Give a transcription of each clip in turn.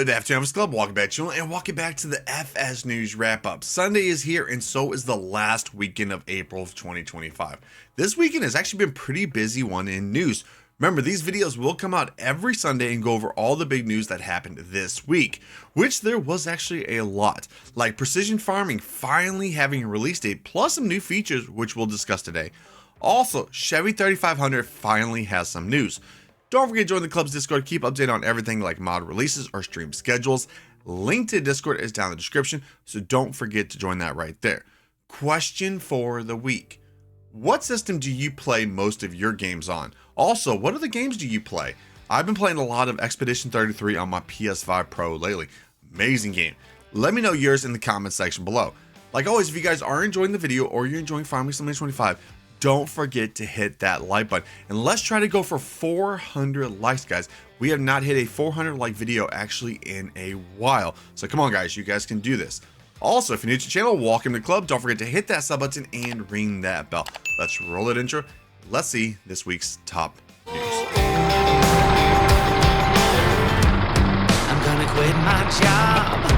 Good afternoon, FSClub. Welcome back to the channel and welcome back to the FS News Wrap-Up. Sunday is here and so is the last weekend of April of 2025. This weekend has actually been a pretty busy one in news. Remember, these videos will come out every Sunday and go over all the big news that happened this week, which there was actually a lot, like precision farming finally having a release date, plus some new features which we'll discuss today. Also, Chevy 3500 finally has some news. Don't forget to join the club's Discord, keep updated on everything like mod releases or stream schedules. Link to Discord is down in the description, so don't forget to join that right there. Question for the week. What system do you play most of your games on? Also, what other games do you play? I've been playing a lot of Expedition 33 on my PS5 Pro lately. Amazing game. Let me know yours in the comment section below. Like always, if you guys are enjoying the video or you're enjoying Farming Simulator 25, don't forget to hit that like button and let's try to go for 400 likes, guys. We have not hit a 400 like video actually in a while, so come on guys, you guys can do this. Also, if you're new to the channel, welcome to the club. Don't forget to hit that sub button and ring that bell. Let's roll it intro. Let's see this week's top news. I'm gonna quit my job,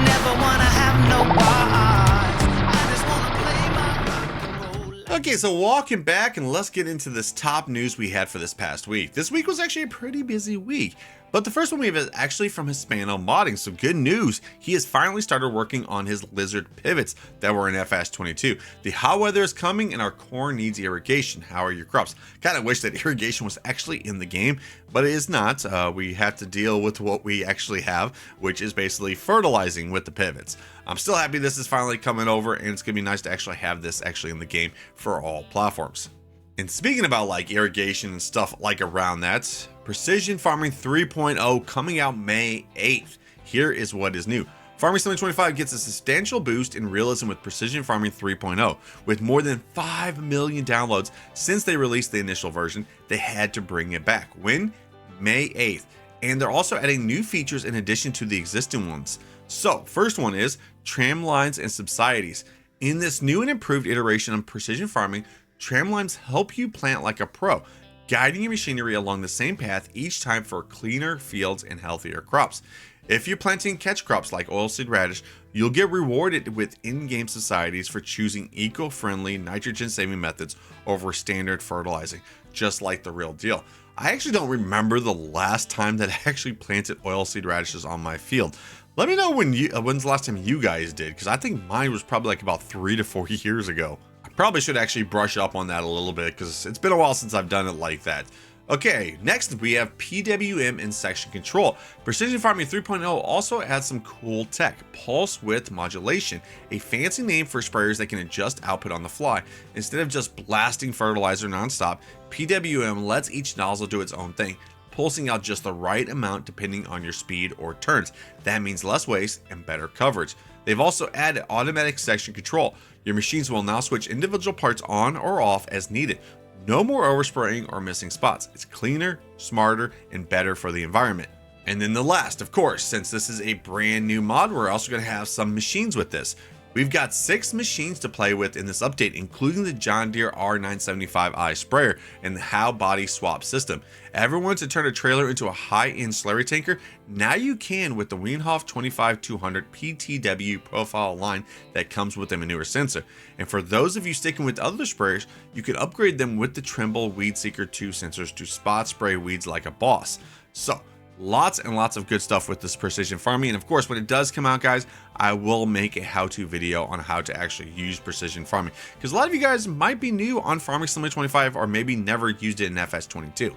never wanna have no bars, I just wanna play my rock and roll. Okay, so welcome back and let's get into this top news we had for this past week. This week was actually a pretty busy week, but the first one we have is actually from Hispano Modding. So good news, he has finally started working on his lizard pivots that were in FS22. The hot weather is coming and our corn needs irrigation. How are your crops? Kind of wish that irrigation was actually in the game, but it is not. We have to deal with what we actually have, which is basically fertilizing with the pivots. I'm still happy this is finally coming over and it's gonna be nice to actually have this actually in the game for all platforms. And speaking about like irrigation and stuff like around that, Precision Farming 3.0 coming out May 8th. Here is what is new. Farming Simulator 25 gets a substantial boost in realism with Precision Farming 3.0. With more than 5 million downloads since they released the initial version, they had to bring it back. When? May 8th. And they're also adding new features in addition to the existing ones. So, first one is tram lines and subsidies. In this new and improved iteration of Precision Farming, tram lines help you plant like a pro, guiding your machinery along the same path each time for cleaner fields and healthier crops. If you're planting catch crops like oilseed radish, you'll get rewarded with in-game societies for choosing eco-friendly nitrogen-saving methods over standard fertilizing, just like the real deal. I actually don't remember the last time that I actually planted oilseed radishes on my field. Let me know when's the last time you guys did, because I think mine was probably like about 3 to 4 years ago. I probably should actually brush up on that a little bit because it's been a while since I've done it like that. Okay, next we have PWM and section control. Precision Farming 3.0 also adds some cool tech, pulse width modulation, a fancy name for sprayers that can adjust output on the fly. Instead of just blasting fertilizer nonstop, PWM lets each nozzle do its own thing, pulsing out just the right amount depending on your speed or turns. That means less waste and better coverage. They've also added automatic section control. Your machines will now switch individual parts on or off as needed. No more overspraying or missing spots. It's cleaner, smarter, and better for the environment. And then the last, of course, since this is a brand new mod, we're also going to have some machines with this. We've got 6 machines to play with in this update, including the John Deere R975i sprayer and the How body swap system. Ever wanted to turn a trailer into a high-end slurry tanker? Now you can with the Weinhoff 25200 PTW profile line that comes with a manure sensor. And for those of you sticking with other sprayers, you can upgrade them with the Trimble Weed Seeker 2 sensors to spot spray weeds like a boss. So, lots and lots of good stuff with this precision farming, and of course when it does come out, guys, I will make a how-to video on how to actually use precision farming, because a lot of you guys might be new on Farming Simulator 25 or maybe never used it in FS22,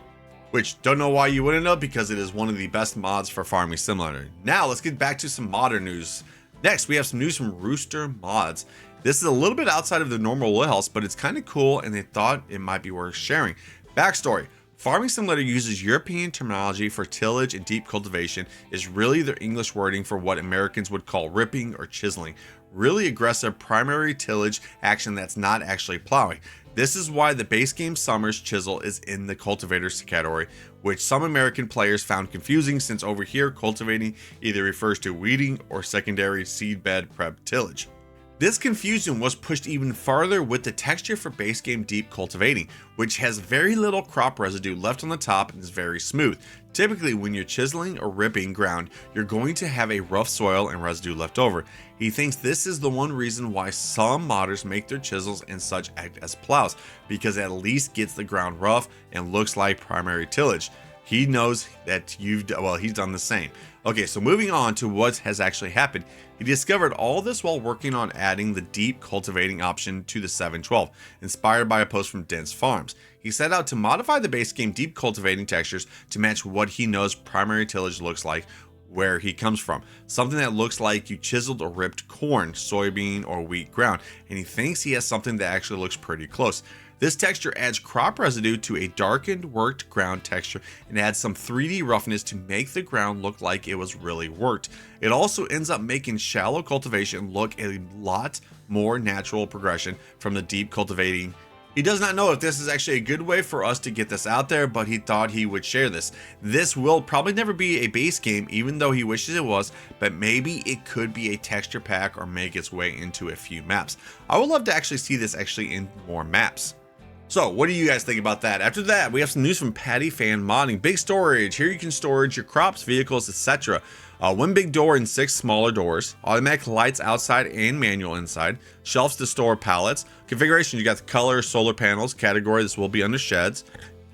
which don't know why you wouldn't know, because it is one of the best mods for Farming Simulator. Now let's get back to some modern news. Next we have some news from Rooster Mods. This is a little bit outside of the normal wheelhouse, but it's kind of cool and they thought it might be worth sharing. Backstory: Farming Simulator uses European terminology for tillage and deep cultivation is really their English wording for what Americans would call ripping or chiseling. Really aggressive primary tillage action that's not actually plowing. This is why the base game Summer's chisel is in the cultivators category, which some American players found confusing since over here cultivating either refers to weeding or secondary seedbed prep tillage. This confusion was pushed even farther with the texture for base game deep cultivating, which has very little crop residue left on the top and is very smooth. Typically, when you're chiseling or ripping ground, you're going to have a rough soil and residue left over. He thinks this is the one reason why some modders make their chisels and such act as plows, because it at least gets the ground rough and looks like primary tillage. He knows that he's done the same. Okay, so moving on to what has actually happened. He discovered all this while working on adding the deep cultivating option to the 712, inspired by a post from Dense Farms. He set out to modify the base game deep cultivating textures to match what he knows primary tillage looks like where he comes from. Something that looks like you chiseled or ripped corn, soybean, or wheat ground, and he thinks he has something that actually looks pretty close. This texture adds crop residue to a darkened, worked ground texture and adds some 3D roughness to make the ground look like it was really worked. It also ends up making shallow cultivation look a lot more natural progression from the deep cultivating. He does not know if this is actually a good way for us to get this out there, but he thought he would share this. This will probably never be a base game, even though he wishes it was, but maybe it could be a texture pack or make its way into a few maps. I would love to actually see this actually in more maps. So what do you guys think about that? After that, we have some news from Patty Fan Modding. Big storage. Here you can storage your crops, vehicles, etc. One big door and 6 smaller doors. Automatic lights outside and manual inside. Shelves to store pallets. Configuration, you got the color, solar panels. Category, this will be under sheds.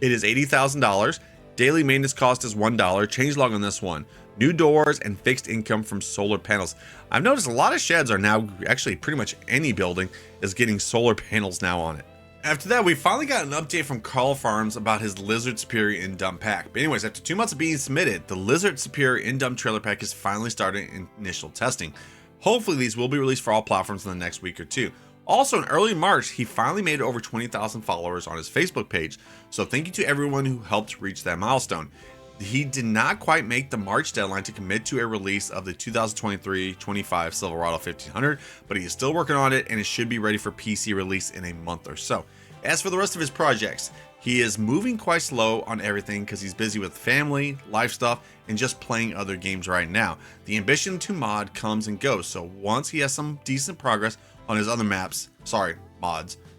It is $80,000. Daily maintenance cost is $1. Changelog on this one. New doors and fixed income from solar panels. I've noticed a lot of sheds are now, actually pretty much any building is getting solar panels now on it. After that, we finally got an update from Carl Farms about his Lizard Superior in-dump pack. But anyways, after 2 months of being submitted, the Lizard Superior in-dump trailer pack is finally starting initial testing. Hopefully these will be released for all platforms in the next week or two. Also, in early March, he finally made over 20,000 followers on his Facebook page. So thank you to everyone who helped reach that milestone. He did not quite make the March deadline to commit to a release of the 2023-25 Silverado 1500, but he is still working on it and it should be ready for PC release in a month or so. As for the rest of his projects, he is moving quite slow on everything because he's busy with family, life stuff, and just playing other games right now. The ambition to mod comes and goes, so once he has some decent progress on his other mods,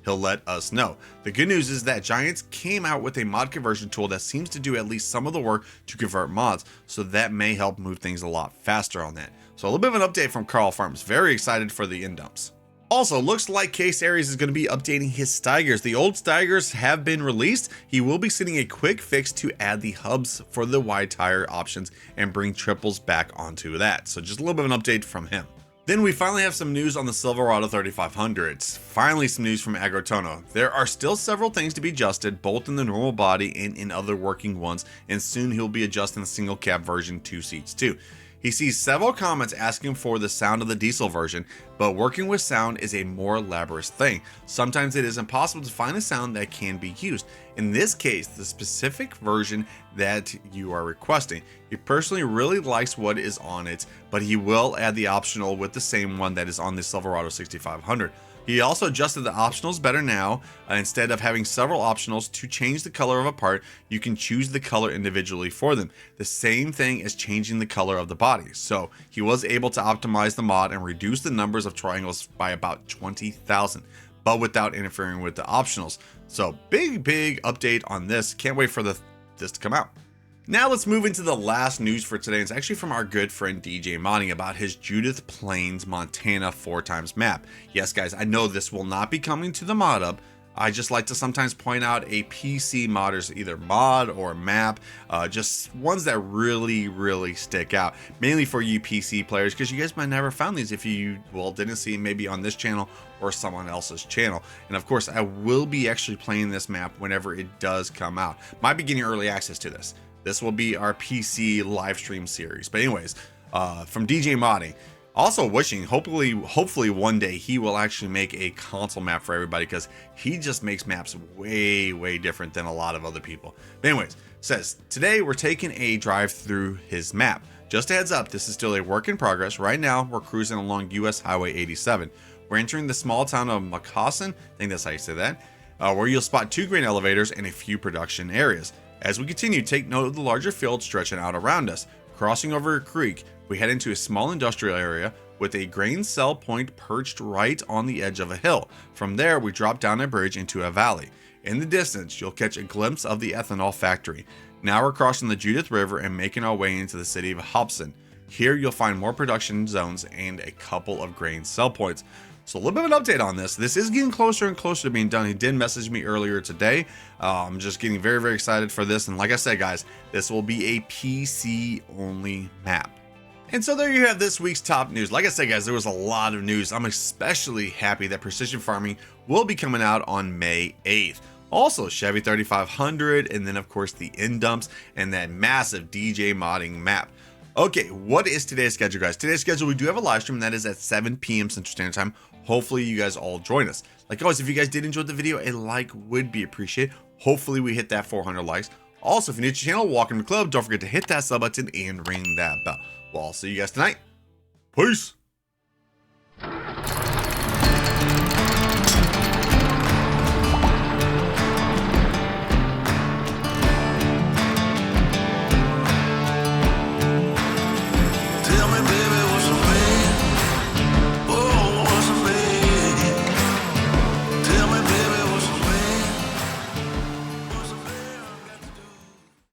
he'll let us know. The good news is that Giants came out with a mod conversion tool that seems to do at least some of the work to convert mods, so that may help move things a lot faster on that. So a little bit of an update from Carl Farms. Very excited for the in-dumps. Also, looks like Case Aries is going to be updating his Steigers. The old Steigers have been released. He will be sending a quick fix to add the hubs for the wide tire options and bring triples back onto that. So just a little bit of an update from him. Then we finally have some news on the Silverado 3500s. Finally some news from Agrotono. There are still several things to be adjusted, both in the normal body and in other working ones, and soon he'll be adjusting the single cab version 2 seats too. He sees several comments asking for the sound of the diesel version, but working with sound is a more elaborate thing. Sometimes it is impossible to find a sound that can be used. In this case, the specific version that you are requesting. He personally really likes what is on it, but he will add the optional with the same one that is on the Silverado 6500. He also adjusted the optionals better now. Instead of having several optionals to change the color of a part, you can choose the color individually for them. The same thing as changing the color of the body. So he was able to optimize the mod and reduce the numbers of triangles by about 20,000, but without interfering with the optionals. So big update on this. Can't wait for this to come out. Now let's move into the last news for today. It's actually from our good friend DJ Modding about his Judith Plains, Montana 4x map. Yes guys, I know this will not be coming to the mod up. I just like to sometimes point out a PC modder's either mod or map, just ones that really stick out, mainly for you PC players, because you guys might never found these if you didn't see maybe on this channel or someone else's channel. And of course I will be actually playing this map whenever it does come out. Might be getting early access to this. This will be our PC live stream series. But anyways, from DJ Modding, also wishing, hopefully one day he will actually make a console map for everybody, because he just makes maps way different than a lot of other people. But anyways, says, today we're taking a drive through his map. Just a heads up, this is still a work in progress. Right now, we're cruising along US Highway 87. We're entering the small town of Moccasin, I think that's how you say that, where you'll spot 2 grain elevators and a few production areas. As we continue, take note of the larger field stretching out around us. Crossing over a creek, we head into a small industrial area. with a grain cell point perched right on the edge of a hill. From there, we drop down a bridge into a valley. In the distance, you'll catch a glimpse of the ethanol factory. Now we're crossing the Judith River and making our way into the city of Hobson. Here you'll find more production zones and a couple of grain cell points. So a little bit of an update on this. This is getting closer and closer to being done. He did message me earlier today. I'm just getting very, very excited for this. And like I said, guys, this will be a PC only map. And so there you have this week's top news. Like I said, guys, there was a lot of news. I'm especially happy that precision farming will be coming out on May 8th. Also, Chevy 3500, and then of course the in-dumps and that massive DJ modding map. Okay, what is today's schedule, guys? Today's schedule, we do have a live stream, and that is at 7 p.m. Central Standard Time. Hopefully you guys all join us. Like always, if you guys did enjoy the video, a like would be appreciated. Hopefully we hit that 400 likes. Also, if you're new to the channel, welcome to the club. Don't forget to hit that sub button and ring that bell. Well, I'll see you guys tonight. Peace.